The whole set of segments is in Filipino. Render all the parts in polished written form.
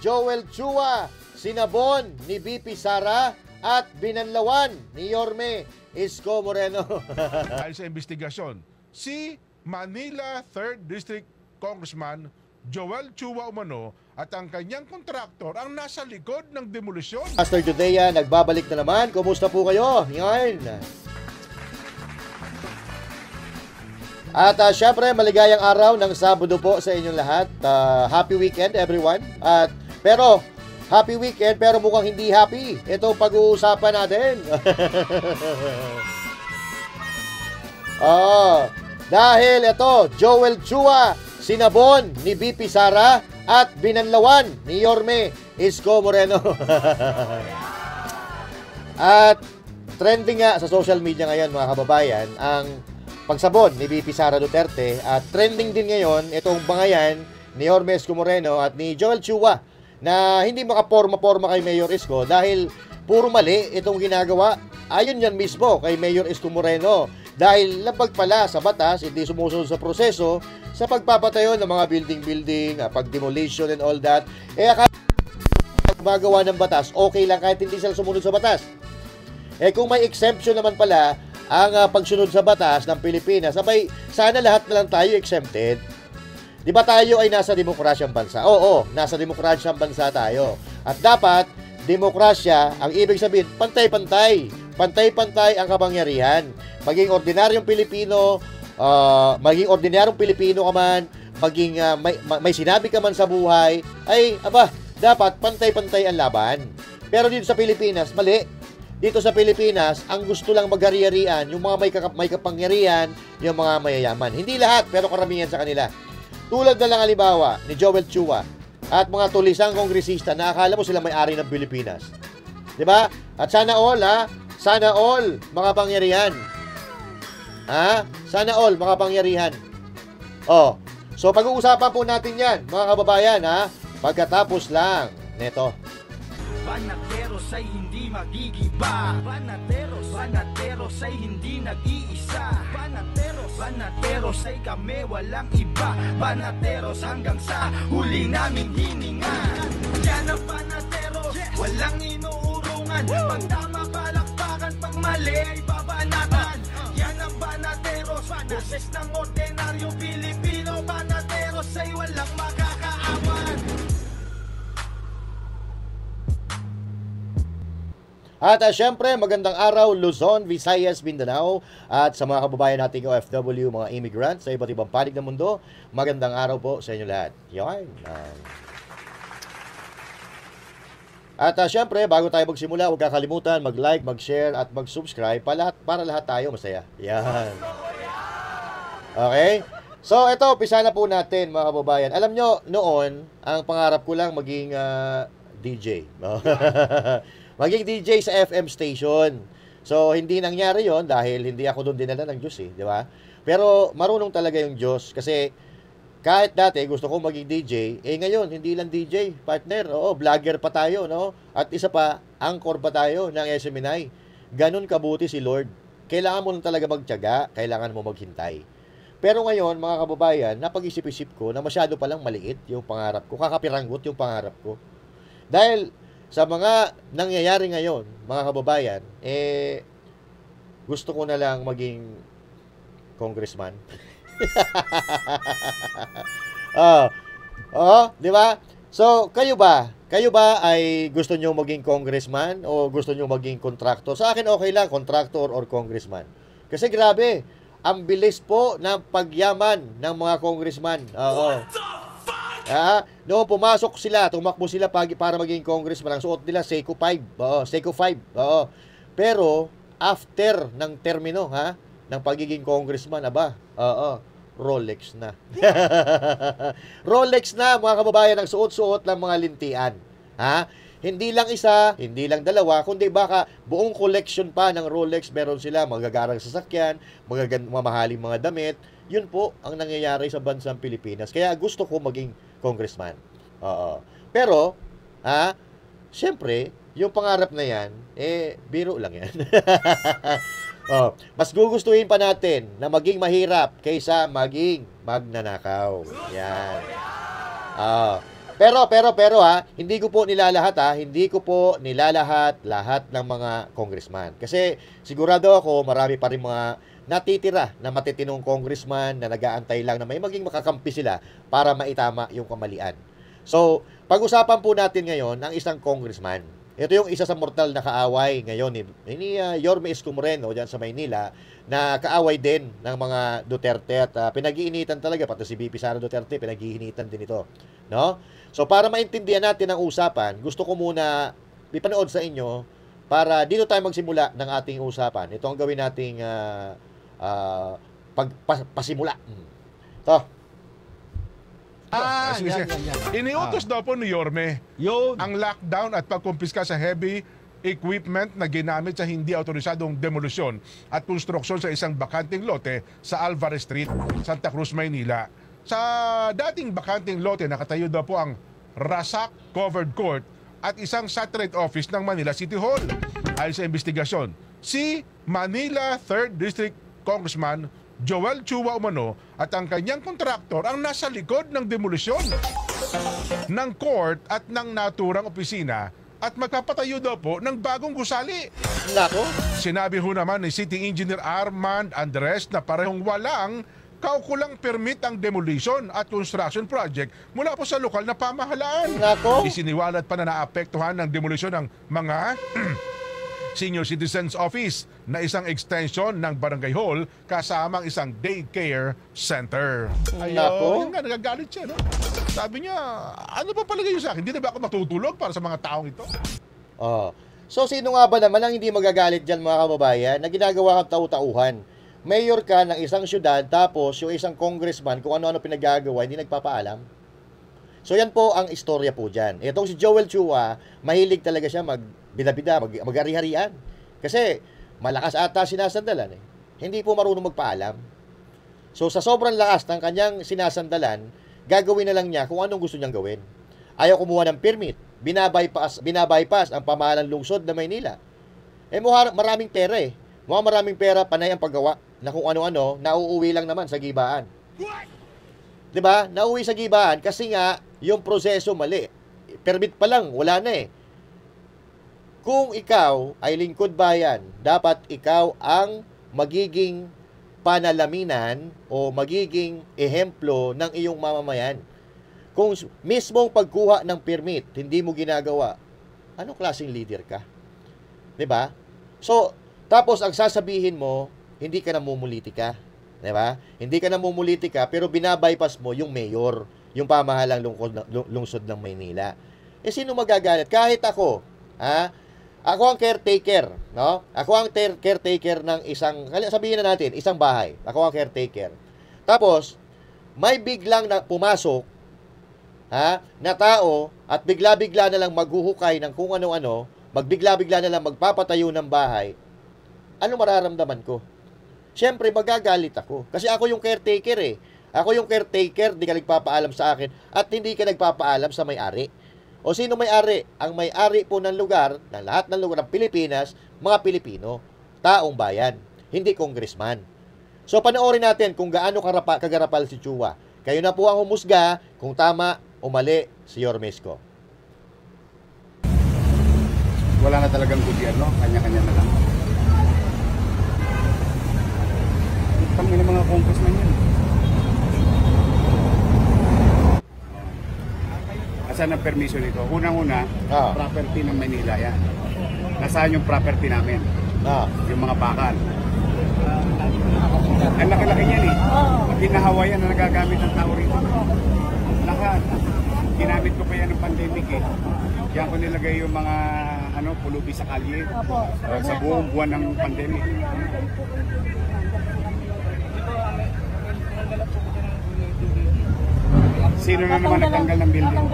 Joel Chua, sinabon ni BP Sara at binanlawan ni Yorme Isko Moreno. Dahil sa investigasyon, si Manila 3rd District Congressman Joel Chua umano at ang kanyang kontraktor ang nasa likod ng demolisyon. Pastor Judea, nagbabalik na naman. Kumusta po kayo? Ngayon. At syempre, maligayang araw ng Sabado po sa inyong lahat. Happy weekend everyone. Pero, happy weekend pero mukhang hindi happy. Ito pag-uusapan natin. Dahil ito, Joel Chua, sinabon ni BP Sara at binanlawan ni Yorme Isko Moreno. At trending nga sa social media ngayon mga kababayan ang pagsabon ni BP Sara Duterte at trending din ngayon itong bangayan ni Yorme Isko Moreno at ni Joel Chua na hindi makaporma-porma kay Mayor Isko dahil puro mali itong ginagawa. Ayon yan mismo kay Mayor Isko Moreno dahil labag pala sa batas, hindi sumusunod sa proseso sa pagpapatayo ng mga building, pag-demolition and all that. Akala magawa ng batas, okay lang kahit hindi sila sumunod sa batas. Kung may exemption naman pala ang pagsunod sa batas ng Pilipinas, sabay, sana lahat na lang tayo exempted. Di ba tayo ay nasa demokrasyang bansa? Oo, nasa demokrasyang bansa tayo. At dapat, demokrasya, ang ibig sabihin, pantay-pantay. Pantay-pantay ang kapangyarihan. Maging ordinaryong Pilipino, ka man, maging may sinabi ka man sa buhay, ay, dapat pantay-pantay ang laban. Pero dito sa Pilipinas, mali. Dito sa Pilipinas, ang gusto lang maghari-harian, yung mga may kapangyarihan, yung mga mayayaman. Hindi lahat, pero karamihan sa kanila. Tulad na lang halimbawa ni Joel Chua at mga tulisang kongresista na akala mo sila may-ari ng Pilipinas. 'Di ba? At sana all, sana all mga pangyarihan. Sana all mga pangyarihan. So pag-uusapan po natin 'yan, mga kababayan, pagkatapos lang neto. Banateros ay hindi magigiba. Banateros ay hindi nag-iisa. Banateros ay kami walang iba. Banateros hanggang sa huli naming hininga. Yan ang banateros, walang inuurungan. Pag tama palakpakan, pag mali ay babanatan. Yan ang banateros, boses ng ordinaryo Pilipino. Banateros ay walang makakaawan. At syempre, magandang araw Luzon, Visayas, Mindanao at sa mga kababayan nating OFW, mga immigrants sa iba't ibang panig ng mundo. Magandang araw po sa inyo lahat. Yan. At syempre, bago tayo magsimula, huwag kakalimutan mag-like, mag-share at mag-subscribe para lahat tayo masaya. Yan. Okay? So, ito, pisa na po natin mga kababayan. Alam nyo, noon, ang pangarap ko lang maging DJ. Maging DJ sa FM station. So, hindi nangyari yon dahil hindi ako doon dinala ng Diyos di ba? Pero marunong talaga yung Diyos kasi kahit dati gusto ko maging DJ, ngayon hindi lang DJ, partner, vlogger pa tayo, no? At isa pa, anchor pa tayo ng SMNI. Ganun kabuti si Lord. Kailangan mo lang talaga magtiyaga, kailangan mo maghintay. Pero ngayon, mga kababayan, napag-isip-isip ko na masyado palang maliit yung pangarap ko, kakapiranggot yung pangarap ko. Dahil sa mga nangyayari ngayon, mga kababayan, gusto ko na lang maging congressman. Di ba? So, kayo ba? Kayo ba ay gusto nyo maging congressman o gusto nyo maging contractor? Sa akin okay lang, contractor or congressman. Kasi grabe, ang bilis po ng pagyaman ng mga congressman. Noong pumasok sila, tumakbo sila para maging congressman, ang suot nila Seiko 5. Seiko 5. Pero after ng termino, ng pagiging congressman, Rolex na. Rolex na, mga kababayan, ang suot-suot ng mga lintian. Hindi lang isa, hindi lang dalawa, kundi baka buong collection pa ng Rolex. Meron sila magagarang sasakyan, mamahaling mga damit. Yun po ang nangyayari sa bansang Pilipinas. Kaya gusto ko maging congressman. Pero, siyempre, yung pangarap na yan, biro lang yan. Mas gugustuhin pa natin na maging mahirap kaysa maging magnanakaw. Yan. Pero ha, hindi ko po nilalahat ha, hindi ko po nilalahat lahat ng mga congressman. Kasi sigurado ako marami pa rin mga natitira na matitinong congressman na nag-aantay lang na may maging makakampi sila para maitama yung kamalian. So, pag-usapan po natin ngayon ang isang congressman. Ito yung isa sa mortal na kaaway ngayon ni Yorme Isko Moreno dyan sa Maynila, na kaaway din ng mga Duterte at pinag-iinitan talaga, pati si VP Sara Duterte pinag-iinitan din ito, no? So para maintindihan natin ang usapan, gusto ko muna ipanood sa inyo para dito tayo magsimula ng ating usapan. Ito ang gawin nating pasimula. Ito. Sige. Iniutos daw po ni Yorme Yun. ang lockdown at pagkumpiska sa heavy equipment na ginamit sa hindi autorisadong demolusyon at konstruksyon sa isang bakanting lote sa Alvarez Street, Santa Cruz, Maynila. Sa dating bakanting lote, nakatayo daw po ang Rasak Covered Court at isang satellite office ng Manila City Hall. Ayon sa investigasyon, si Manila 3rd District Congressman Joel Chua Umano at ang kanyang kontraktor ang nasa likod ng demolusyon ng court at ng naturang opisina at magpapatayo daw po ng bagong gusali. Nako. Sinabi ho naman ni City Engineer Armand Andres na parehong walang kaukulang permit ang demolition at construction project mula po sa lokal na pamahalaan. Nako. Isiniwalat pa na naapektuhan ng demolition ng mga Senior Citizens Office na isang extension ng Barangay Hall kasamang isang daycare center. Nako. Yun nga, nagagalit siya, no? Sabi niya, ano pa palagay niyo sa akin? Hindi na ba ako matutulog para sa mga taong ito? Oh. So sino nga ba naman ang hindi magagalit dyan mga kababayan na ginagawa kang tau-tauhan? Mayor ka ng isang syudad tapos yung isang congressman kung ano-ano pinagagawa hindi nagpapaalam. So yan po ang istorya po dyan. Itong si Joel Chua, mahilig talaga siya magbida-bida, mag-ari-harian. Kasi malakas ata sinasandalan eh. Hindi po marunong magpaalam. So sa sobrang lakas ng kanyang sinasandalan, gagawin na lang niya kung anong gusto niyang gawin. Ayaw kumuha ng permit, binabypass ang pamahalang lungsod na Maynila. Maraming pera eh. Maraming pera, panay ang paggawa na kung ano-ano, nauuwi lang naman sa gibaan. 'Di ba? Nauuwi sa gibaan kasi nga yung proseso mali. Permit pa lang, wala na eh. Kung ikaw ay lingkod bayan, dapat ikaw ang magiging panalaminan o magiging ehemplo ng iyong mamamayan. Kung mismong pagkuha ng permit, hindi mo ginagawa, anong klaseng leader ka? 'Di ba? So, tapos ang sasabihin mo, hindi ka namumulitika. 'Di ba? Hindi ka namumulitika pero binabypass mo yung mayor, yung pamahalang lungsod ng Maynila. Eh sino magagalit? Kahit ako, ha? Ako ang caretaker, no? Ako ang caretaker ng isang, sabihin na natin, isang bahay. Ako ang caretaker. Tapos, may biglang na pumasok, ha, na tao at bigla-bigla na lang maghuhukay ng kung ano-ano, magbigla-bigla na lang magpapatayo ng bahay. Ano mararamdaman ko? Siyempre, magagalit ako. Kasi ako yung caretaker eh. Ako yung caretaker, di ka nagpapaalam sa akin at hindi ka nagpapaalam sa may-ari. O sino may-ari? Ang may-ari po ng lugar, ng lahat ng lugar ng Pilipinas, mga Pilipino, taong bayan, hindi congressman. So panoorin natin kung gaano kagarapal si Chua. Kayo na po ang humusga kung tama o mali si Yorme Isko. Wala na talagang gobyerno, kanya-kanya na lang. Kami ng mga congressman yun. Asan ang permission nito? Unang-una, property ng Manila yan. Nasaan yung property namin? Yung mga bakal. Ang laki-laki niyan eh. Pag ginahawa yan na nagagamit ng tao rito. Lahat. Ginamit ko pa yan ng pandemic eh. Diyan ko nilagay yung mga pulubi sa kalye. Sa buong buwan ng pandemic. Sino na naman nagtanggal ng building?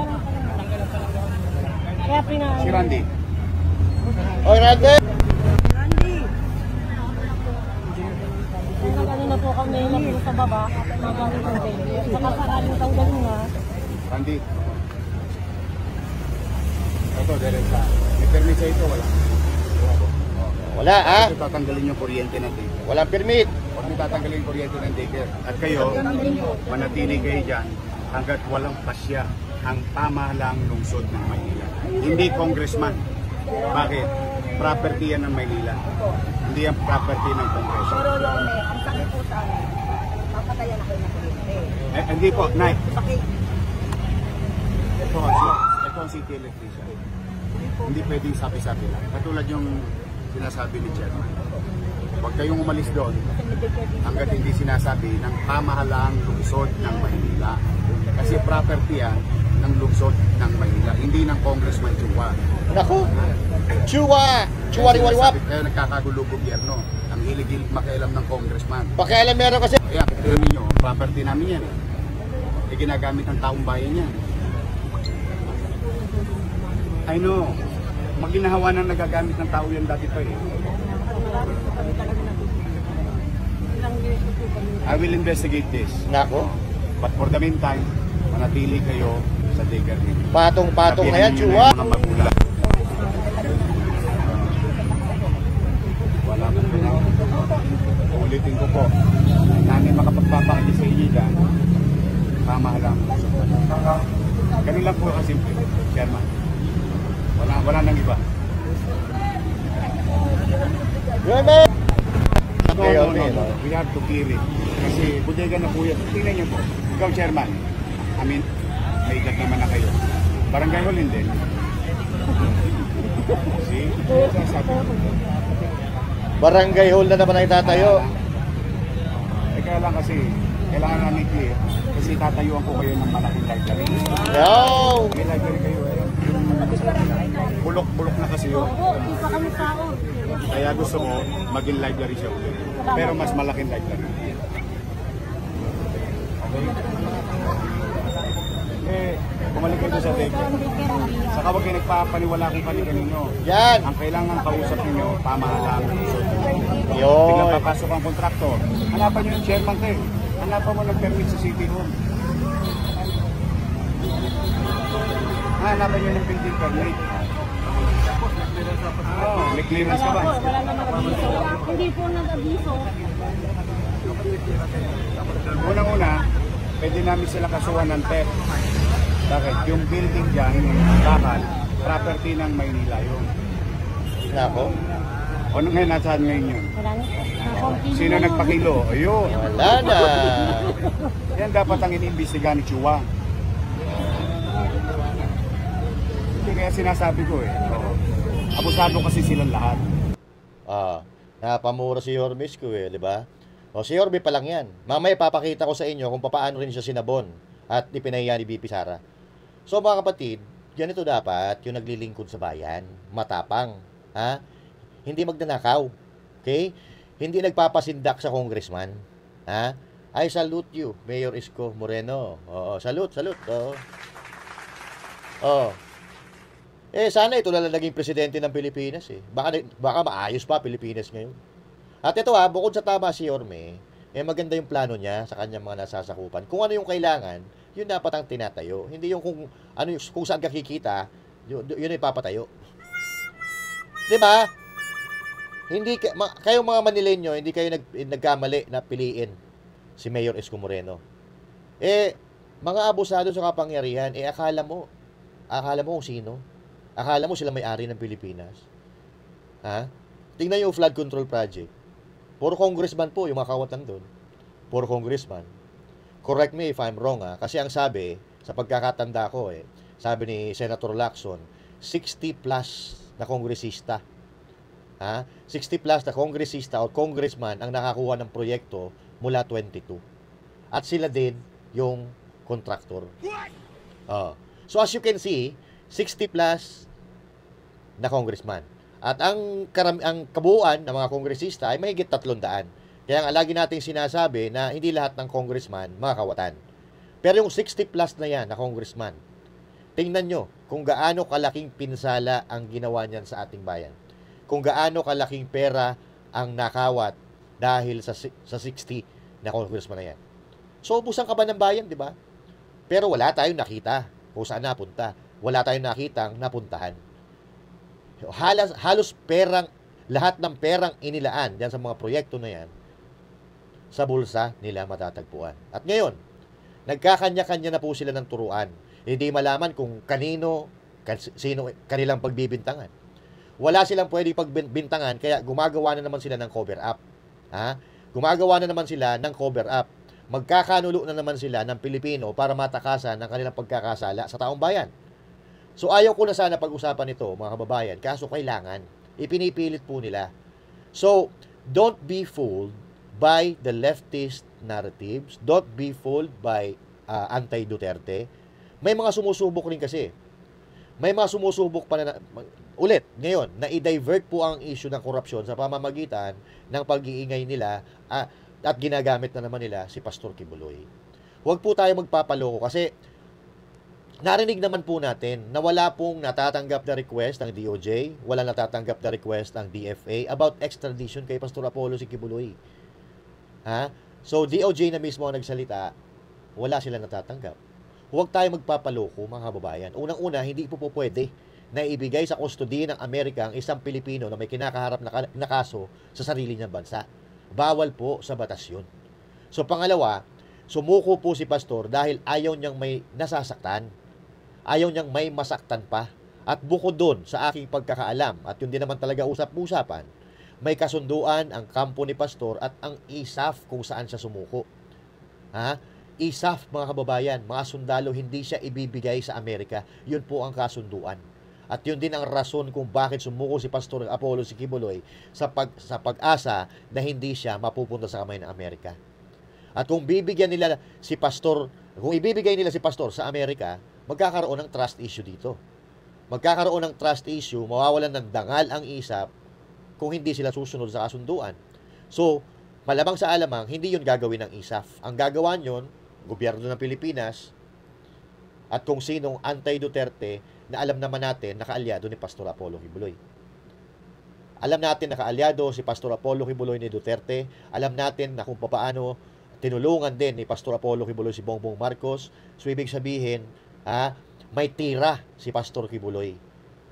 Si Randy. Oy, Randy! Kanina po kami napunta sa baba, magaling ng building. Sa kasaraling tanggal nga. Randy. Ito, diretsa. May permit sa ito, wala. Wala, ha? Ito tatanggalin yung kuryente ng daycare. Walang permit. Huwag niyo tatanggalin yung kuryente ng daycare. At kayo, manatili kayo dyan hanggat walang pasya ang pamahalaang lungsod ng Maynila. Hindi congressman. Bakit? Property yan ng Maynila. Hindi yan property ng Kongreso. Pero Yorme, ang sakit po sa amin, papatayan ako ng kuryente. Hindi po, Nay. Bakit? Ito ang city electrician. Hindi pwedeng sabi-sabi lang. Katulad yung sinasabi ni Chairman. Huwag kayong umalis doon hanggat hindi sinasabi ng pamahalaang lungsod ng Maynila. Kasi property yan ng lungsod ng Maynila, hindi ng Congressman Chua. Naku! Chua! Chua-riwariwap! Kaya nagkakagulo gobyerno. Ang hilig-hilig makialam ng congressman. Pakialam meron kasi. Kaya, tignan ninyo, property namin yan. Ginagamit ng taong bayan yan. I know. Maginahawa na nagagamit ng tao yan dati pa eh. I will investigate this. Nako. But for the meantime, manatili kayo sa digger ninyo. Patong-patong na yan, Sabihin Chua. ninyo na yung mga magulang. Wala mo na. Ulitin ko po. Namin makapagpapakita sa inyo dyan. Pamahalang. Ganun lang po kasimple, Chairman. Wala nang iba. Yorme! No. We have to clear it. Kasi bodega na po yan. Tingnan niyo po. Ikaw, Chairman. I mean, may edad naman na kayo. Barangay Hall din. See? Sasabi. Barangay Hall na naman ay tatayo. Kaya lang kasi, kailangan namin clear. Kasi tatayuan ko kayo ng malaking library. Yo! May library kayo eh. Bulok-bulok na kasi yun. Oo, isa kami tao. Kaya gusto ko maging library siya ulit. Pero mas malaking library. Okay? Bumalik kayo sa deck. Saka huwag kayo nagpapaniwala kung kanino. Yan! Ang kailangan kausap ninyo, pamahalaan ng lungsod. Yun! Biglang papasok ang kontraktor. Hanapan nyo yung chairman kayo. Hanapan mo ng permit sa City Hall. Hanapan nyo ng building permit. May clearance ka ba? Wala naman abiso. Hindi po nag-abiso. Unang-una, pwede namin sila kasuhan ng theft. Bakit? Yung building dyan, yung bakal, property ng Maynila yun. Nako. O ngayon, nasaan ngayon yun? Wala na po. Sino nagpakilo? Ayun. Wala na. Yan dapat ang iniimbestiga ni Chua. Hindi kaya sinasabi ko eh. Abusado kasi silang lahat. Napamura si Yorme ko eh, di ba? O si Yorme pa lang yan. Mamaya papakita ko sa inyo kung paano rin siya sinabon at ipinahiya ni BP Sara. So mga kapatid, ganito dapat yung naglilingkod sa bayan. Matapang. Ha? Hindi magnanakaw. Okay? Hindi nagpapasindak sa congressman. Ha? I salute you, Mayor Isko Moreno. Oo, salute. Oo. Sana ito na lang naging presidente ng Pilipinas eh. Baka maayos pa Pilipinas ngayon. At ito bukod sa tama si Yorme, maganda yung plano niya sa kanyang mga nasasakupan. Kung ano yung kailangan, yun dapat ang tinatayo. Hindi yung kung saan ka kikita, yun ay papatayo. 'Di ba? Hindi kayong mga Manileño, hindi kayo nagkamali na piliin si Mayor Isko Moreno. Mga abusado sa kapangyarihan, akala mo kung sino? Akala mo sila may-ari ng Pilipinas? Ha? Tingnan yung flood control project. Puro congressman po yung mga kawatan doon. Puro congressman. Correct me if I'm wrong kasi ang sabi, sa pagkakatanda ko sabi ni Senator Lacson, 60 plus na kongresista. 60 plus na kongresista o congressman ang nakakuha ng proyekto mula 22. At sila din yung contractor. So as you can see, 60 plus na congressman. At ang kabuuan ng mga kongresista ay mahigit 300. Kaya nga lagi nating sinasabi na hindi lahat ng congressman mga kawatan. Pero yung 60 plus na yan na congressman, tingnan nyo kung gaano kalaking pinsala ang ginawa niyan sa ating bayan. Kung gaano kalaking pera ang nakawat dahil sa 60 na congressman na yan. So, ubusan ka ba ng bayan, di ba? Pero wala tayong nakita kung saan napunta. Wala tayong nakitang napuntahan. Halos lahat ng perang inilaan diyan sa mga proyekto na yan, sa bulsa nila matatagpuan. At ngayon, nagkakanya-kanya na po sila ng turuan. Hindi malaman kung kanino, sino kanilang pagbibintangan. Wala silang pwedeng pagbintangan, kaya gumagawa na naman sila ng cover up. Ha? Gumagawa na naman sila ng cover up. Magkakanulo na naman sila ng Pilipino para matakasan ng kanilang pagkakasala sa taong bayan. So ayaw ko na sana pag-usapan ito, mga kababayan, kaso kailangan. Ipinipilit po nila. So, don't be fooled by the leftist narratives. Don't be fooled by anti-Duterte. May mga sumusubok rin kasi. May mga sumusubok pa na, ulit, ngayon, na i-divert po ang issue ng korupsyon sa pamamagitan ng pag-iingay nila at ginagamit na naman nila si Pastor Kibuloy. Huwag po tayo magpapaloko kasi narinig naman po natin na wala pong natatanggap na request ng DOJ, wala natatanggap na request ng DFA about extradition kay Pastor Apollo si Kibuloy. Ha? So, DOJ na mismo ang nagsalita, wala sila natatanggap. Huwag tayo magpapaloko, mga kababayan. Unang-una, hindi po pwede na ibigay sa custody ng Amerika ang isang Pilipino na may kinakaharap na kaso sa sarili niyang bansa. Bawal po sa batas yun. So, pangalawa, sumuko po si Pastor dahil ayaw niyang may nasasaktan. Ayaw niyang may masaktan pa. At bukod doon, sa aking pagkakaalam, at yun din naman talaga usap-usapan, may kasunduan ang kampo ni Pastor at ang ISAF kung saan siya sumuko. Ha? ISAF, mga kababayan, mga sundalo, hindi siya ibibigay sa Amerika. Yun po ang kasunduan. At yun din ang rason kung bakit sumuko si Pastor Apollo si Kibuloy sa pag-asa na hindi siya mapupunta sa kamay ng Amerika. At kung bibigyan nila si Pastor, kung ibibigay nila si Pastor sa Amerika, magkakaroon ng trust issue dito. Magkakaroon ng trust issue, mawawalan ng dangal ang ISAF kung hindi sila susunod sa kasunduan. So, malamang sa alamang, hindi yun gagawin ng ISAF. Ang gagawa nyon, gobyerno ng Pilipinas, at kung sinong anti-Duterte na alam naman natin nakaalyado ni Pastor Apollo Kibuloy. Alam natin nakaalyado si Pastor Apollo Kibuloy ni Duterte. Alam natin na kung paano tinulungan din ni Pastor Apollo Kibuloy si Bongbong Marcos. So, ibig sabihin, may tira si Pastor Kibuloy.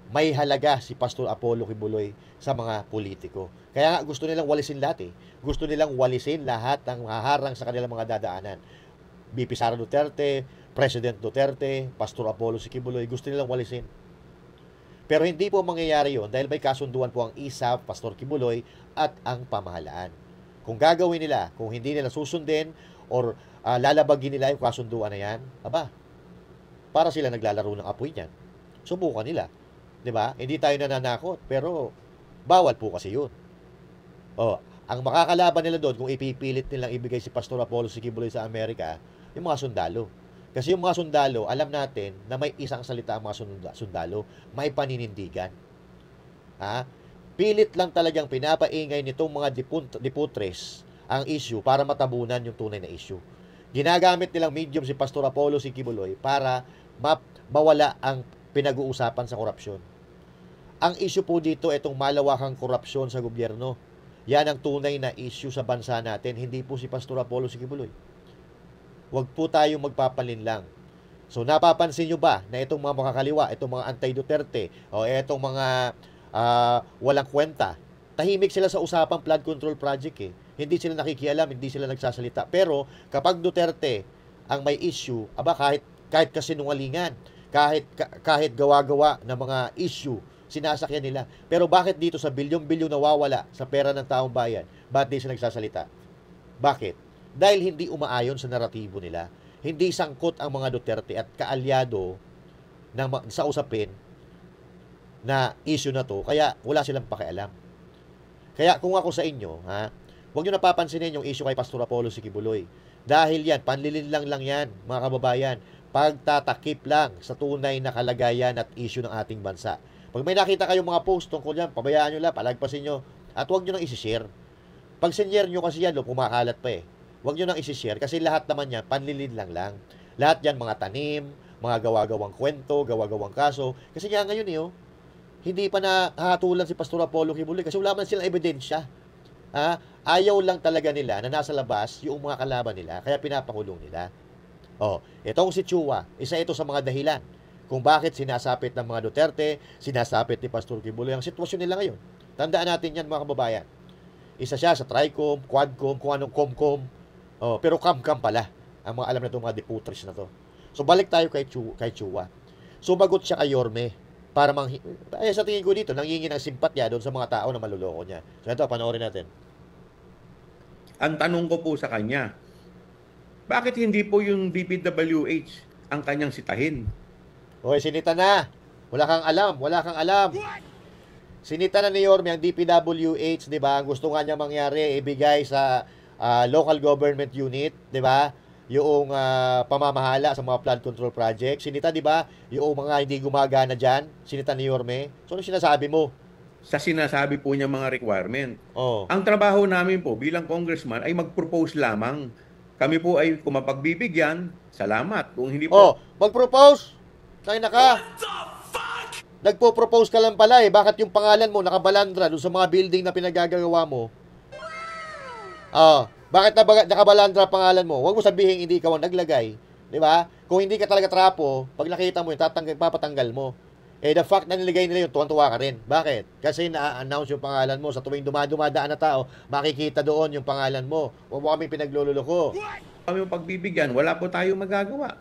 May halaga si Pastor Apollo Kibuloy sa mga politiko. Kaya nga gusto nilang walisin lahat eh. Gusto nilang walisin lahat ng haharang sa kanilang mga dadaanan. BP Sara Duterte, President Duterte, Pastor Apollo si Kibuloy, gusto nilang walisin. Pero hindi po mangyayari yun dahil may kasunduan po ang ISAF, Pastor Kibuloy, at ang pamahalaan. Kung gagawin nila, kung hindi nila susundin or lalabagin nila yung kasunduan na yan, para sila naglalaro ng apoy niyan. Subukan nila. 'Di ba? Hindi tayo nananakot, pero bawal po kasi 'yun. Ang makakalaban nila doon kung ipipilit nilang ibigay si Pastor Apollo si Kibuloy sa Amerika, yung mga sundalo. Kasi yung mga sundalo, alam natin na may isang salita ang mga sundalo, may paninindigan. Pilit lang talagang pinapaingay nitong mga diputres ang issue para matabunan yung tunay na issue. Ginagamit nilang medium si Pastor Apollo si Kibuloy para mawala ang pinag-uusapan sa korupsyon. Ang issue po dito, itong malawakang korupsyon sa gobyerno. Yan ang tunay na issue sa bansa natin, hindi po si Pastor Apollo si Kibuloy. Huwag po tayong magpapalinlang. So, napapansin nyo ba na itong mga makakaliwa, itong mga anti-Duterte, o itong mga walang kwenta, tahimik sila sa usapang flood control project eh. Hindi sila nakikialam, hindi sila nagsasalita. Pero, kapag Duterte ang may issue, kahit kasinungalingan, kahit gawa-gawa ng mga issue, sinasakyan nila. Pero bakit dito sa bilyong-bilyong nawawala sa pera ng taong bayan, bakit di sila nagsasalita? Bakit? Dahil hindi umaayon sa naratibo nila. Hindi sangkot ang mga Duterte at kaalyado sa usapin na issue na to, kaya wala silang pakialam. Kaya kung ako sa inyo, huwag nyo napapansinin yung issue kay Pastor Apollo si Kibuloy. Dahil yan, panlilinlang lang yan, mga kababayan, pagtatakip lang sa tunay na kalagayan at issue ng ating bansa. Pag may nakita kayong mga post tungkol yan, pabayaan nyo lang, palagpasin nyo, at huwag nyo nang isi-share. Pag sinyer nyo kasi yan, kumakalat pa eh. Huwag nyo nang isi-share kasi lahat naman yan, panlilinlang lang. Lahat yan, mga tanim, mga gawa-gawang kwento, gawa-gawang kaso. Kasi nga ngayon hindi pa nahatulan si Pastor Apollo Kibuloy kasi wala man silang ebidensya. Ayaw lang talaga nila na nasa labas yung mga kalaban nila, kaya pinapakulong nila. Itong si Chua, isa ito sa mga dahilan kung bakit sinasapit ng mga Duterte, sinasapit ni Pastor Kibuloy ang sitwasyon nila ngayon. Tandaan natin yan, mga kababayan. Isa siya sa Tricom, Quadcom, kung anong Comcom, pero Camcam pala ang mga alam na itong mga deputres na to. So balik tayo kay Chua. Sumagot siya kay Yorme para sa tingin ko dito, nanghingi ng simpatya doon sa mga tao na maluloko niya. So ito, panoorin natin. Ang tanong ko po sa kanya, bakit hindi po yung DPWH ang kanyang sitahin? Hoy, sinita na. Wala kang alam. Sinita na ni Yorme ang DPWH, 'di ba? Ang gusto nga niya mangyari ibigay sa local government unit, 'di ba? Yung pamamahala sa mga flood control project. Sinita, 'di ba? Yung mga hindi gumagana diyan, sinita ni Yorme. So ano sinasabi mo? Sa sinasabi po niya mga requirement. Oh. Ang trabaho namin po bilang congressman ay mag-propose lamang. Kami po ay kung mapagbibigyan, salamat. Kung hindi po, Mag-propose. Tayo na ka. Nagpo-propose ka lang pala eh. Bakit yung pangalan mo nakabalandra doon sa mga building na pinagagagawa mo? Bakit nakabalandra pangalan mo? Huwag mo sabihin hindi ikaw ang naglagay. Di ba? Kung hindi ka talaga trapo, pag nakita mo yun, papatanggal mo. The fact na nilagay nila yun, tuwan-tuwa ka rin. Bakit? Kasi na-announce yung pangalan mo. Sa tuwing dumadaan na tao, makikita doon yung pangalan mo. Huwag mo kami pinaglululoko. kami pagbibigyan, wala po tayong magagawa.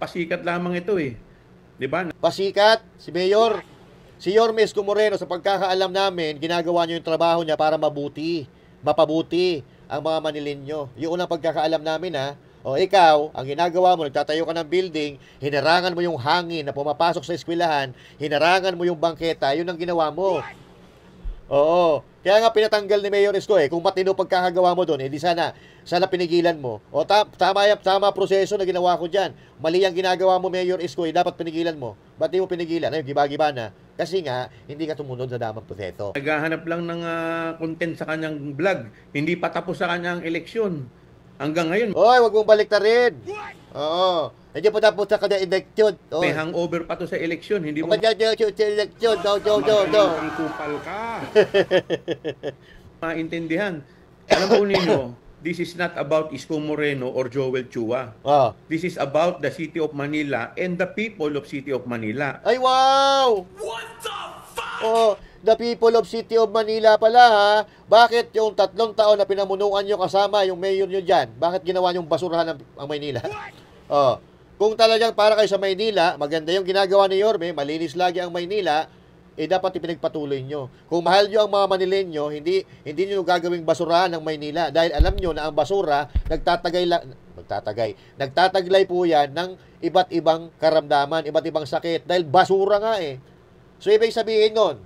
Pasikat lamang ito eh. Di ba? Pasikat, si Mayor, si Yorme Isko Moreno, sa pagkakaalam namin, ginagawa niyo yung trabaho niya para mapabuti ang mga Manilenyo. Yung unang pagkakaalam namin ha. O ikaw, ang ginagawa mo, nagtatayo ka ng building, hinarangan mo yung hangin na pumapasok sa eskwelahan, hinarangan mo yung bangketa, yun ang ginawa mo. Oo. Kaya nga pinatanggal ni Mayor Isko eh. Kung matino pagkakagawa mo doon, di sana pinigilan mo. O tama proseso na ginawa ko diyan. Mali ang ginagawa mo, Mayor Isko, dapat pinigilan mo. Ba't di mo pinigilan? Ayun, giba-giba na. Kasi nga, hindi ka tumunod sa damang proseso. Naghahanap lang ng content sa kanyang vlog. Hindi pa tapos sa kanyang eleksyon. Hanggang ngayon, Oy, wag mong baliktarin. Oo. Hindi pa tapos sa kanya eleksyon. may hangover pa to sa eleksyon. Hindi mo Eleksyon. Ang kupal ka. maintindihan. Alam po ninyo, this is not about Isko Moreno or Joel Chua. Oh. This is about the City of Manila and the people of City of Manila. Ay, wow! What the fuck? Oh, the people of City of Manila pala ha. Bakit yung 3 taon na pinamunuan nyo kasama yung mayor nyo dyan? Bakit ginawa nyong basurahan ang Maynila? Oh, kung talagang para kayo sa Maynila, maganda yung ginagawa ni Yorme, malinis lagi ang Maynila, dapat ipinagpatuloy nyo. Kung mahal nyo ang mga Manilenyo, hindi nyo gagawing basurahan ng Maynila dahil alam nyo na ang basura nagtataglay po yan ng iba't ibang karamdaman, iba't ibang sakit dahil basura nga eh. So ibig sabihin nun,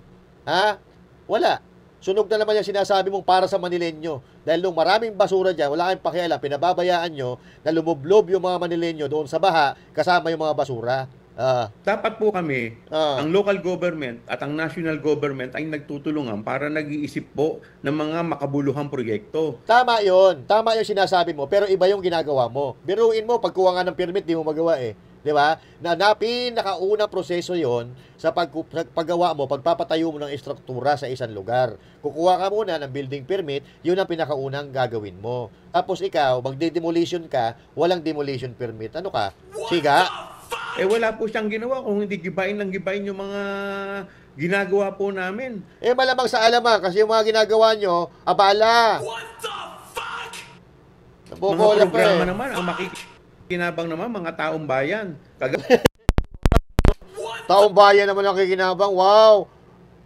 wala. Sunog na naman yung sinasabi mong para sa Manilenyo. Dahil nung maraming basura dyan, wala kayong pakialam, pinababayaan nyo na lumublob yung mga Manilenyo doon sa baha kasama yung mga basura. Dapat po kami, ang local government at ang national government ay nagtutulungan para nag-iisip po ng mga makabuluhang proyekto. Tama yon sinasabi mo, pero iba yung ginagawa mo. Biruin mo, pagkuha nga ng permit, di mo magawa eh. Di ba? Na pinakaunang proseso yon sa paggawa mo, pagpapatayo mo ng estruktura sa isang lugar. Kukuha ka muna ng building permit, yun ang pinakaunang gagawin mo. Tapos ikaw, magde-demolition ka, walang demolition permit. Ano ka? Siga? Wala po siyang ginawa kung hindi gibain yung mga ginagawa po namin. Malamang sa alaman, kasi yung mga ginagawa nyo, abala. What the fuck? Mga programa naman, ang makikinabang naman, mga taong bayan. Taong bayan naman ang kikinabang. Wow!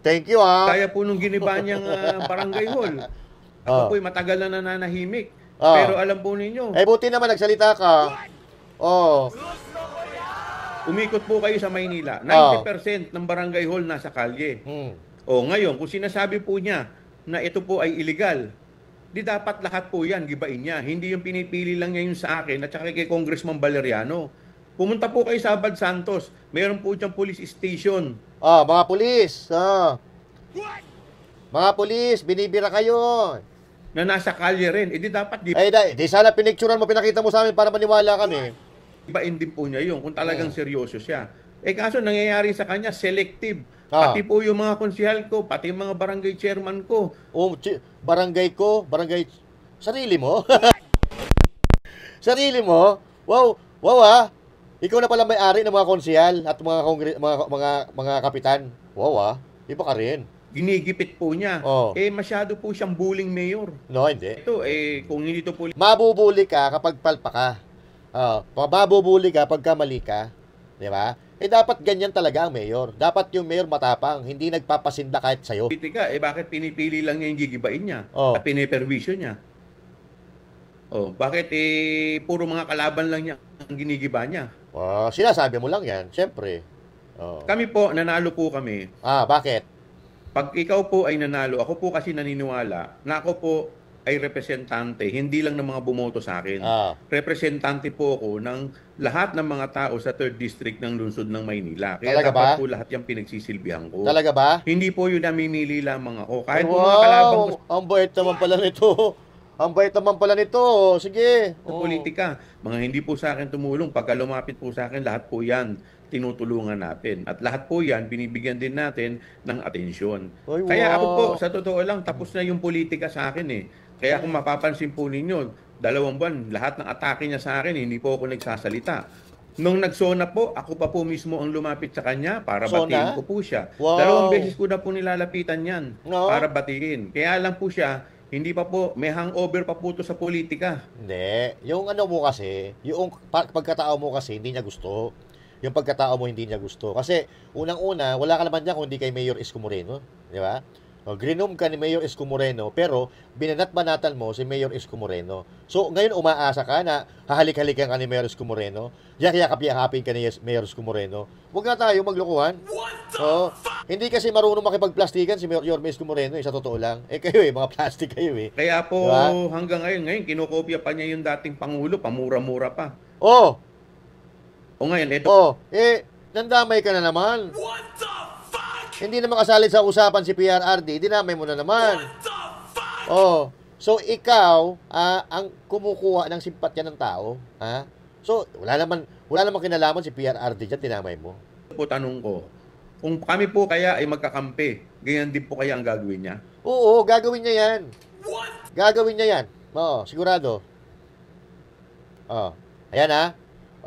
Thank you, Kaya po nung giniba niyang barangay hall. Ako po'y matagal na nananahimik. Pero alam po ninyo. Buti naman nagsalita ka. Umikot po kayo sa Maynila. 90% ng barangay hall nasa kalye. Ngayon, kung sinasabi po niya na ito po ay illegal, di dapat lahat po yan, gibain niya. Hindi yung pinipili lang niya yung sa akin at saka kay Congressman Valeriano. Pumunta po kayo sa Abad Santos. Mayroon po diyang police station. Mga pulis. Mga pulis, binibira kayo. Na nasa kalye rin. Di dapat di sana pinicturean mo, pinakita mo sa amin para maniwala kami. Ibain din po niya yun kung talagang seryoso siya. Kaso nangyayari sa kanya, selective. Pati po yung mga konsihal ko, pati yung mga barangay chairman ko. Barangay sarili mo? Sarili mo? Wow Ikaw na pala may-ari ng mga konsihal at mga kapitan. Wow iba ka rin. Ginigipit po niya. Masyado po siyang bullying mayor. No, hindi. Ito, kung hindi to po... Mabubuli ka kapag palpa ka. Pababubuli ka pagka mali ka. Di ba? Dapat ganyan talaga ang mayor. Dapat yung mayor matapang, hindi nagpapasinda kahit sa'yo. Politika, bakit pinipili lang niya yung gigibain niya Oh. at piniperwisyo niya? Bakit puro mga kalaban lang niya ang ginigiba niya? Sinasabi mo lang yan, syempre. Kami po, nanalo po kami. Bakit? Pag ikaw po ay nanalo, ako po kasi naniniwala na ako po ay representante, hindi lang ng mga bumoto sa akin. Representante po ako ng lahat ng mga tao sa 3rd District ng lungsod ng Maynila. Kaya Talaga dapat ba? po lahat yung pinagsisilbihan ko. Talaga ba? Hindi po yun namimili lamang ako. Kahit po Wow! mga kalabang ko Ang bait naman pala nito. Ang bait naman pala nito. Sige. sa politika, mga hindi po sa akin tumulong, pagka lumapit po sa akin, lahat po yan tinutulungan natin. At lahat po yan, binibigyan din natin ng atensyon. Ay, Kaya ako wow. po, sa totoo lang, tapos na yung politika sa akin eh. Kaya kung mapapansin po ninyo, 2 buwan, lahat ng atake niya sa akin, hindi po ako nagsasalita. Nung nagsona po, ako pa po mismo ang lumapit sa kanya para Sona? batiin ko po siya. Wow. 2 beses ko na po nilalapitan yan No? para batiin. Kaya lang po siya, hindi pa po, may hangover pa po to sa politika. Hindi. Yung ano mo kasi, yung pagkatao mo kasi, hindi niya gusto. Yung pagkatao mo, hindi niya gusto. Kasi, unang-una, wala ka naman niya kung hindi kay Mayor Isko Moreno. Di ba? Grinom ka ni Mayor Isko Moreno, pero binanat-banatan mo si Mayor Isko Moreno. So, ngayon umaasa ka na hahalik-halikan ka ni Mayor Isko Moreno, yakapin ka ni Mayor Isko Moreno. Huwag na tayo maglokohan. Hindi kasi marunong makipagplastikan si Mayor Isko Moreno, sa totoo lang. Kayo mga plastic kayo Kaya po, Diba? hanggang ngayon, kinokopya pa niya yung dating Pangulo, pamura-mura pa. O ngayon, ito, nandamay ka na naman. Hindi naman kasali sa usapan si PRRD, dinamay mo na naman. So ikaw ang kumukuha ng simpatya ng tao, ha? So wala naman kinalaman si PRRD diyan, dinamay mo. po tanong ko, kung kami po kaya ay magkakampi, ganyan din po kaya ang gagawin niya? Oo, gagawin niya 'yan. Gagawin niya 'yan. Sigurado. Ayan ha.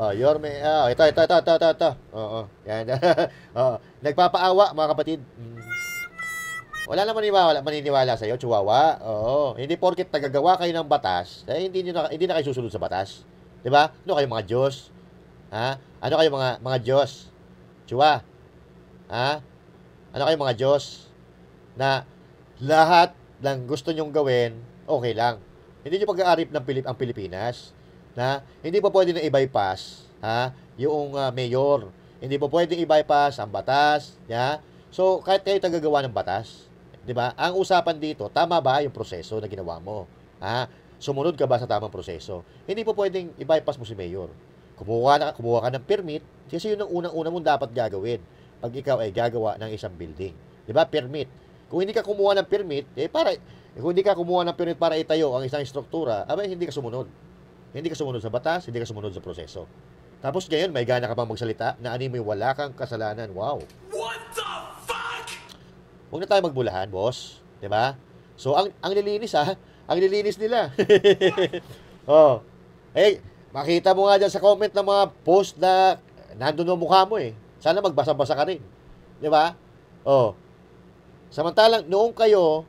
Ito. Yan. Nagpapaawa, mga kapatid. Wala naman maniniwala sa iyo, Chihuahua. Hindi porket tagagawa kayo ng batas, hindi na kayo susunod sa batas. 'Di ba? Ano kayo mga Diyos? Ha? Ano kayo mga Diyos? Chihuahua. Ha? Ano kayo mga Diyos na lahat ng gusto nyong gawin, okay lang. Hindi niyo pag-aarip ang Pilipinas. Hindi pa pwede na i-bypass yung mayor. Hindi pa pwede i-bypass ang batas. So, kahit kayo tagagawa ng batas, di ba? Ang usapan dito, tama ba yung proseso na ginawa mo? Sumunod ka ba sa tamang proseso? Hindi pa pwedeng i-bypass mo si mayor. Kumuha ka ng permit, kasi yun ang unang-una mong dapat gagawin pag ikaw ay gagawa ng isang building. Di ba? Permit. Kung hindi ka kumuha ng permit, kung hindi ka kumuha ng permit para itayo ang isang struktura, hindi ka sumunod. Hindi ka sumunod sa batas, hindi ka sumunod sa proseso. Tapos ngayon, may gana ka pang magsalita na may wala kang kasalanan. Wow. What the fuck? Huwag na tayo magbulahan, boss. Diba? So, ang lilinis ang lilinis nila. Makita mo nga dyan sa comment ng mga post na nandun ang mukha mo Sana magbasa-basa ka rin. Diba? Samantalang, noong kayo,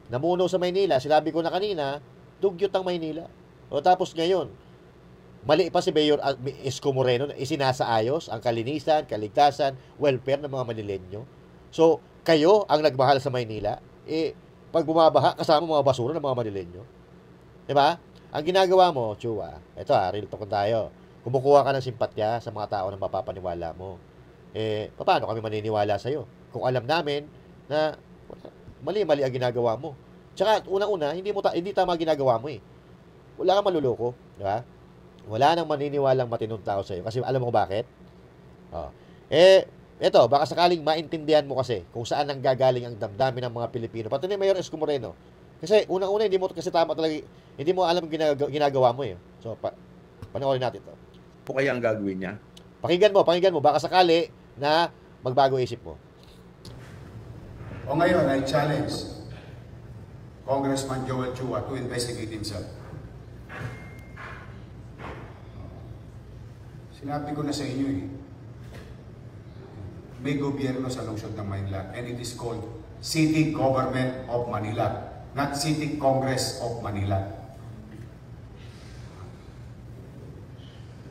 namuno sa Maynila, sinabi ko na kanina, dugyot ang Maynila. Tapos ngayon, mali pa si Mayor Isko Moreno na isinasaayos ang kalinisan, kaligtasan, welfare ng mga Manilenyo. So, kayo ang nagmahal sa Maynila, pag bumabaha, kasama mga basura ng mga Manilenyo. Diba? Ang ginagawa mo, Chua, ito real talk tayo. Kumukuha ka ng simpatya sa mga tao na mapapaniwala mo. Paano kami maniniwala sa'yo? Kung alam namin na mali-mali ang ginagawa mo. Tsaka, unang-una, hindi tama ginagawa mo Wala kang maluloko, di ba? Wala nang maniniwalang matinong tao sa'yo. Kasi alam mo bakit? Eto, baka sakaling maintindihan mo kasi kung saan nang gagaling ang damdamin ng mga Pilipino. Pati ni Mayor Isko Moreno. Kasi unang-una, hindi mo kasi tama talaga, hindi mo alam ginagawa mo So, panoorin natin to. Po kaya ang gagawin niya? Pakinggan mo. Baka sakali na magbago isip mo. Ngayon, I challenge Congressman Joel Chua to investigate himself. Sinabi ko na sa inyo may gobyerno sa lungsod ng Manila and it is called City Government of Manila, not City Congress of Manila.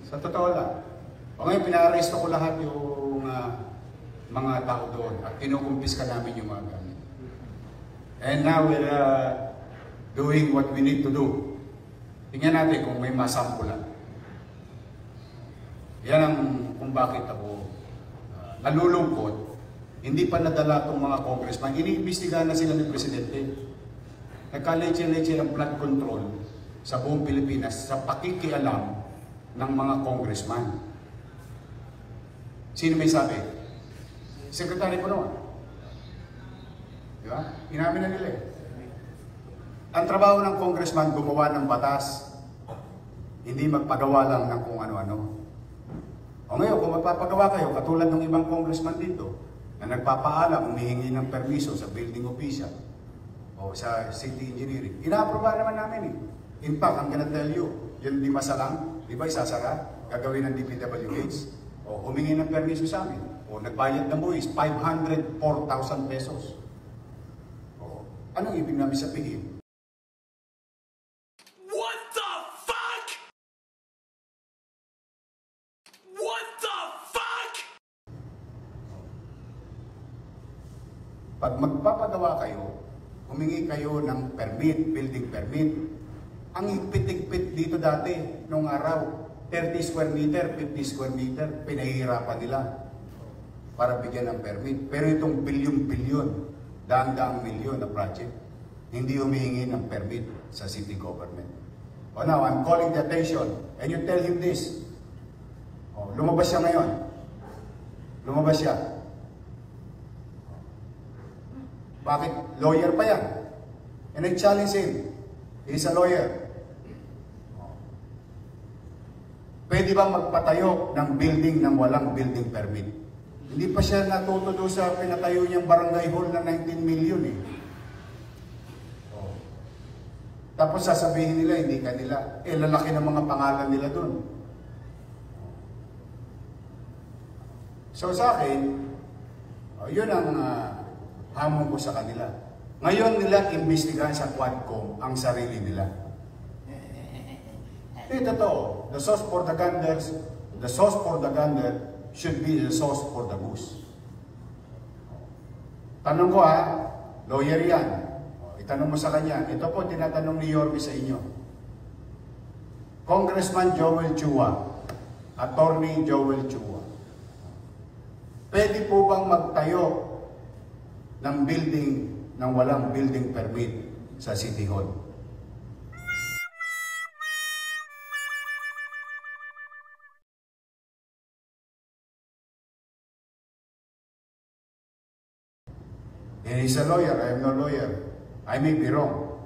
Sa totoo lang. O ngayon, pina-arresto ko lahat yung mga tao doon at kinukumpiska namin yung mga gamit. And now we're doing what we need to do. Tingnan natin kung may masampulan. Yan ang kung bakit ako nalulungkot. Hindi pa nadala itong mga congressman. Iniimbestigahan na sila ng Presidente. Nagka-leche-leche ang flood control sa buong Pilipinas sa pakikialam ng mga congressman. Sino may sabi? Secretary Puno. Di ba? Inamin na nila eh. Ang trabaho ng congressman gumawa ng batas. Hindi magpagawa lang ng kung ano-ano. O ngayon, kung magpapagawa kayo, katulad ng ibang congressman dito, na nagpapaalam, humihingi ng permiso sa building official o sa city engineering, ina-aproba naman namin eh. In fact, I'm gonna tell you, yung di masalang, di ba isasara, gagawin ng DPWH, o humingi ng permiso sa amin, o nagbayad ng buwis, 504,000 pesos. O, anong ibig namin sabihin? What the fuck? What the fuck? Pag magpapagawa kayo, humingi kayo ng permit, building permit. Ang higpit-higpit dito dati, nung araw, 30 square meter, 50 square meter, pinahihirapan nila para bigyan ng permit. Pero itong bilyon-bilyon, daang-daang milyon na project, hindi humihingi ng permit sa city government. O now, I'm calling the attention, and you tell him this. O, lumabas siya ngayon. Lumabas siya. Bakit? Lawyer pa yan. And I challenge him. He's a lawyer. Pwede bang magpatayo ng building nang walang building permit? Hindi pa siya natuto doon sa pinatayo niyang barangay hall na 19 million eh. Oh. Tapos sasabihin nila, hindi kanila. Eh, lalaki ng mga pangalan nila doon. So sa akin, yun ang hamon ko sa kanila. Ngayon nila imbestigahan sa Quadcom ang sarili nila. Eh, totoo. The sauce for the gander should be the sauce for the goose. Tanong ko lawyer yan. Itanong mo sa kanya. Ito po tinatanong ni Yorme sa inyo. Congressman Joel Chua, Attorney Joel Chua, pwede po bang magtayo ng building nang walang building permit sa City Hall? And he's a lawyer. I am no lawyer. I may be wrong.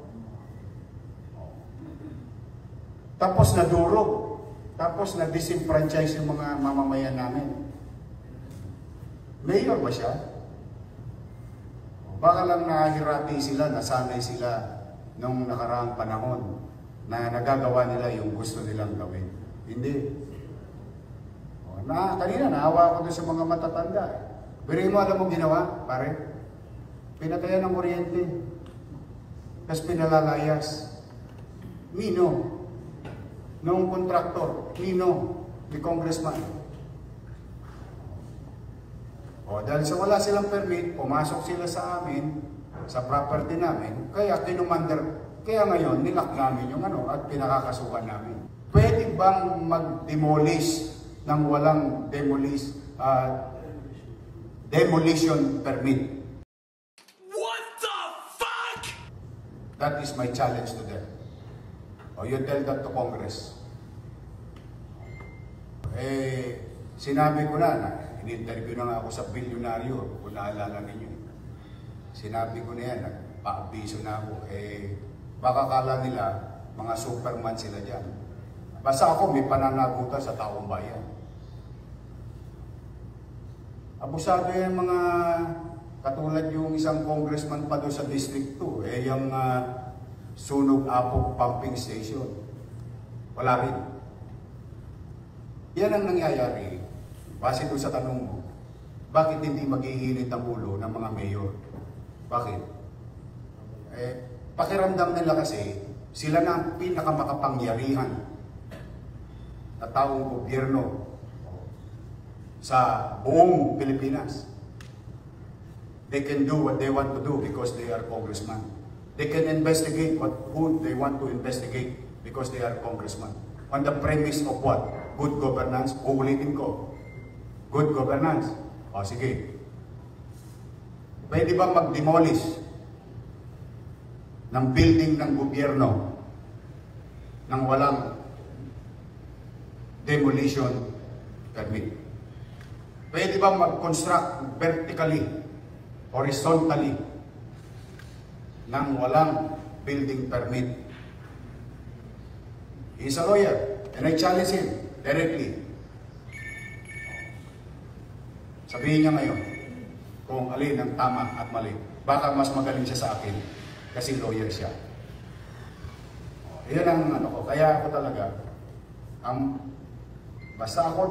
Tapos nadurog. Tapos na-disenfranchise yung mga mamamayan namin. Mayor ba siya? Baka lang nahihirati sila, nasanay sila nung nakaraang panahon na nagagawa nila yung gusto nilang gawin. Hindi. Kanina naawa ako doon sa mga matatanda. Pero mo alam mo ginawa, pare? Pinatayan ng kuryente. Tapos pinalalayas. Nino. Noong kontraktor. Nino. Ni congressman. Dahil sa wala silang permit, pumasok sila sa amin, sa property namin, kaya kaya ngayon, nilak namin yung at pinakakasuhan namin. Pwede bang mag-demolish ng walang demolition permit? What the fuck? That is my challenge to them. You tell that to Congress. Sinabi ko na in-interview na nga ako sa bilyonaryo, kung naalala ninyo. Sinabi ko na yan, nagpa-abiso na ako. Baka kala nila, mga superman sila dyan. Basta ako, may pananagutan sa taong bayan. Abusado yan mga, katulad yung isang congressman pa doon sa District 2, yung Sunog Apog Pumping Station. Wala rin. Yan ang nangyayari. Base doon sa tanong mo, bakit hindi maghihinit ang ulo ng mga mayor? Bakit? Pakiramdam nila kasi, sila na ang pinakamakapangyarihan. na taong gobyerno sa buong Pilipinas. They can do what they want to do because they are congressmen. They can investigate who they want to investigate because they are congressmen. On the premise of what? Good governance. Uulitin ko. Good governance. O sige. Pwede ba mag-demolish ng building ng gobyerno nang walang demolition permit? Pwede ba mag-construct vertically, horizontally, nang walang building permit? He's a lawyer, and I challenge him directly. Sabihin niya ngayon kung alin ang tama at mali. Baka mas magaling siya sa akin kasi lawyer siya. Yan ang ano ko. Kaya ako talaga, basta ako,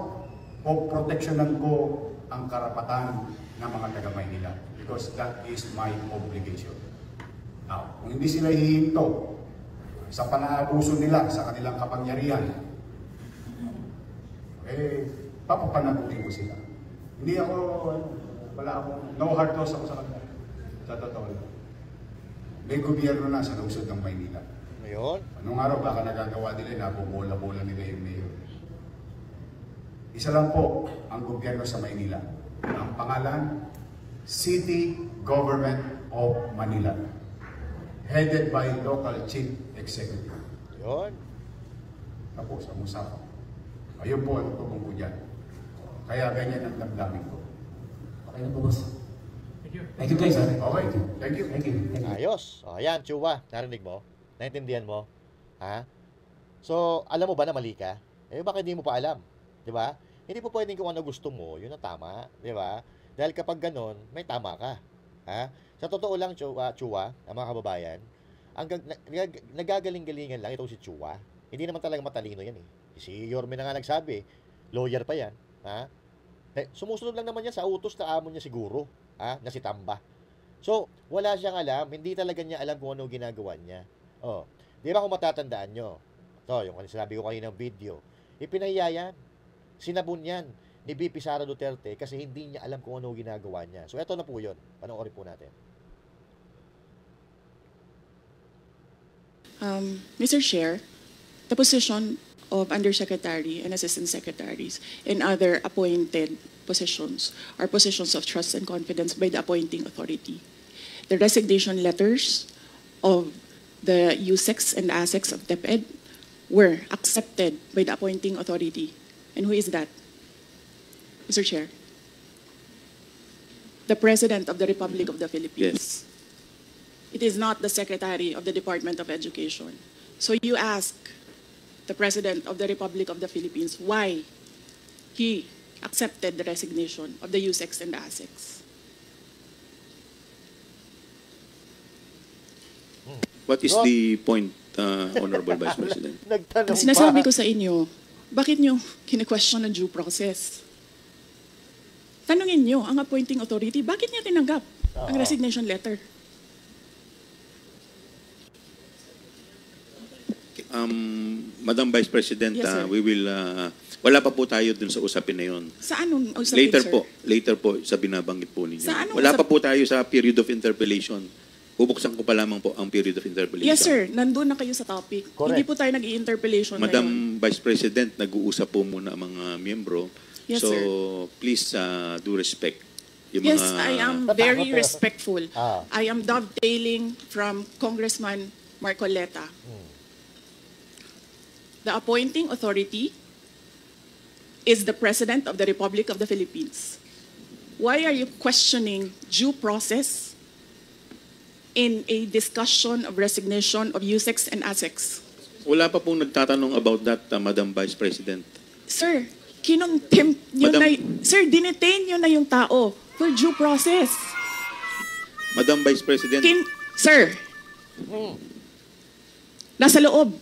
proteksyonan ko ang karapatan ng mga taga-Maynila because that is my obligation. Now, kung hindi sila hihinto sa pang-aabuso nila sa kanilang kapangyarihan, papapanagutin ko sila. Hindi ako, wala akong, no hard loss ako sa kanila. Sa totoo lang. May gobyerno na sa lungsod ng Maynila. Ngayon? Anong araw baka nagagawa nila na bubola-bola nila yung mayor. Isa lang po ang gobyerno sa Maynila. Ang pangalan, City Government of Manila. Headed by Local Chief Executive. Yun. Tapos, ang usapan. Ayun po ang tugong ko dyan. Kaya ganyan ang damdamin ko. Okay na po, boss. Thank you guys. Okay. Thank you. Thank you. Ayos. O, ayan, Chua. Narinig mo? Naintindihan mo? Ha? So, alam mo ba na mali ka? Bakit hindi mo pa alam? Di ba? Hindi po pwedeng kung ano gusto mo, yun ang tama. Di ba? Dahil kapag ganon, may tama ka. Ha? Sa totoo lang, Chua, ang mga kababayan, nagagaling-galingan lang itong si Chua. Hindi naman talaga matalino yan eh. Si Yorme na nga nagsabi, lawyer pa yan. Ha? Sumusunod lang naman yan sa utos na amo niya siguro. Ha? Na si Tamba. So, wala siyang alam, hindi talaga niya alam kung ano ginagawa niya. Oh, di ba kung matatandaan nyo? Ito, yung sinabi ko kanina ng video. Ipinahiya yan. Sinabun yan ni VP Sara Duterte kasi hindi niya alam kung ano ginagawa niya. So, eto na po yun. Panoorin po natin. Mr. Chair, the position of Undersecretary and Assistant Secretaries and other appointed positions are positions of trust and confidence by the appointing authority. The resignation letters of the USEX and ASEX of DepEd were accepted by the appointing authority. And who is that? Mr. Chair. The President of the Republic of the Philippines. Yes. It is not the Secretary of the Department of Education. So you ask the President of the Republic of the Philippines why he accepted the resignation of the USEX and ASEX. What is the point, Honorable Vice President? Nagtanong Sinasabi ko sa inyo, bakit nyo kine-question ang due process? Tanungin nyo ang appointing authority, bakit niya tinanggap ang resignation letter? Madam Vice President, Yes, sir. we will, wala pa po tayo dun sa usapin na yun. Sa anong usapin, sir? Later po sa binabanggit po ninyo. Sa anong Wala pa po tayo sa period of interpellation. Bubuksan ko pa lamang po ang period of interpellation. Yes, sir. Nandun na kayo sa topic. Correct. Hindi po tayo nag-i-interpellation Madam ngayon. Vice President, nag-uusap po muna ang mga miyembro. Yes, so, sir. please do respect. Yung Yes, mga, I am very respectful. Ah. I am dovetailing from Congressman Marcoleta. The appointing authority is the President of the Republic of the Philippines. Why are you questioning due process in a discussion of resignation of USEX and ASEX? Wala pa pong nagtatanong about that, Madam Vice President. Sir, kinontempt nyo Madam- na, sir, dinetain nyo na yung tao for due process. Madam Vice President, Sir, nasa loob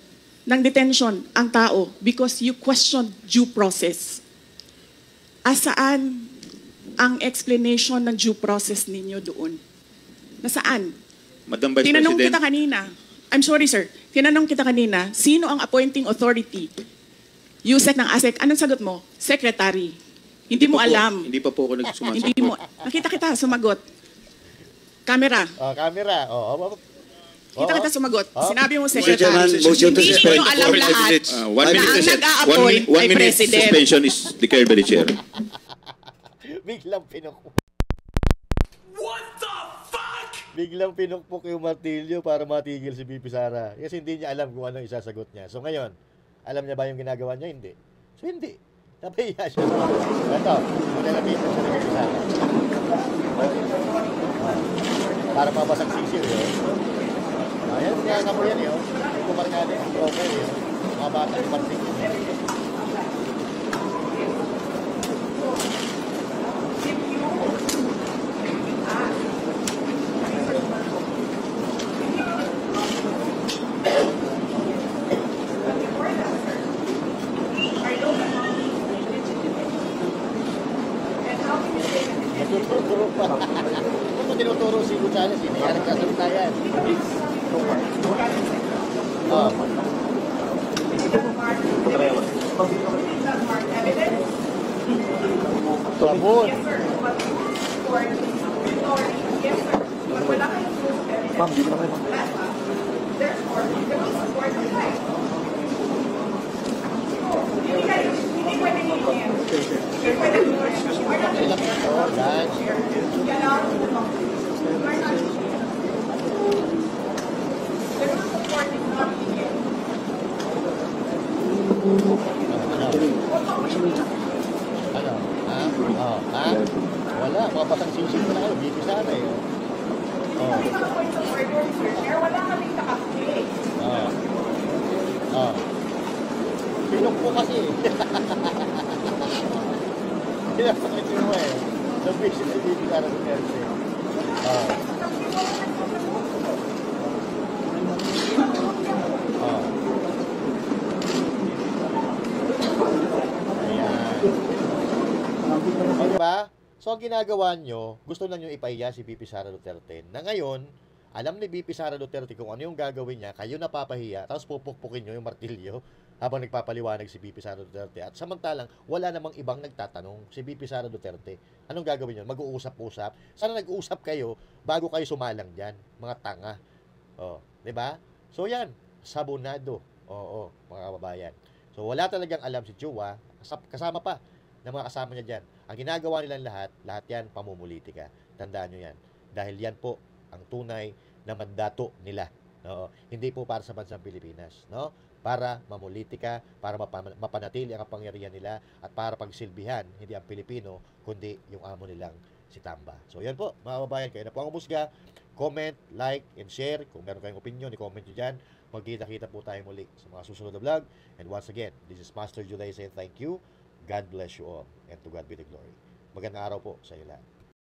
ng detention ang tao because you questioned due process. Asaan ang explanation ng due process ninyo doon? Nasaan? Madam Vice Tinanong President, kita kanina. I'm sorry, sir. Tinanong kita kanina, sino ang appointing authority Yusek ng ASEC. Anong sagot mo? Secretary. Hindi mo alam. Hindi pa po ako nagsumasagot. Hindi mo. Nakita kita, sumagot. Camera. Camera. Kita kita sumagot. Sinabi mo, Mr. Chairman, Secretary. motion to Hindi suspend. nyo alam lahat 1 minute, na ang sir. nag-a-appoint One ay minute President. suspension is declared by the chair. Biglang pinukpok. Biglang pinukpok yung martilyo para matigil si BP Sara. Kasi hindi niya alam kung ano isasagot niya. So ngayon, alam niya ba yung ginagawa niya? Hindi. So hindi. Napahiya siya. Ito, nalapitan siya ng BP Sara. Para mabasag sisiw yun. Ayan, kaya nga mo yan yun. Yung kumarkada yung broker yun. Mga bata yung martilyo. Nagtuturo pa. Ano tinuturo si Luciano? Sinayari ka sa tayan. Sabon. Ma'am, dito na kayo, ma'am. Ano? Ha? Wala. Mapasang sisig ko na kayo. BP Sara eh. Pinukpo kasi eh. Pinapakit mo eh. Nabisi si BP Sara Duterte. Diba? So, ang ginagawa nyo, gusto na nyo ipahiya si BP Sara Duterte. Na ngayon, alam ni BP Sara Duterte kung ano yung gagawin niya, kayo napapahiya, tapos pupukpukin nyo yung martilyo habang nagpapaliwanag si BP Sara Duterte. At samantalang, wala namang ibang nagtatanong si BP Sara Duterte. Anong gagawin nyo? Mag-uusap-usap? Sana nag-uusap kayo bago kayo sumalang dyan, mga tanga. Diba? So, yan. Sabonado. Oo, mga kababayan. So, wala talagang alam si Chua. Kasama pa ng mga kasama niya dyan. Ang ginagawa nilang lahat yan, pamumulitika. Tandaan nyo yan. Dahil yan po ang tunay na mandato nila. No? Hindi po para sa bansang Pilipinas. No? Para mamulitika, para mapanatili ang kapangyarihan nila, at para pagsilbihan, hindi ang Pilipino, kundi yung amo nilang si Tamba. So yan po, mga kababayan, kayo na po ang umusga. Comment, like, and share. Kung meron kayong opinion, i-comment nyo dyan. Magkita-kita po tayo muli sa mga susunod na vlog. And once again, this is Master Juday saying thank you. God bless you all, and to God be the glory. Magandang araw po sa iyo lahat.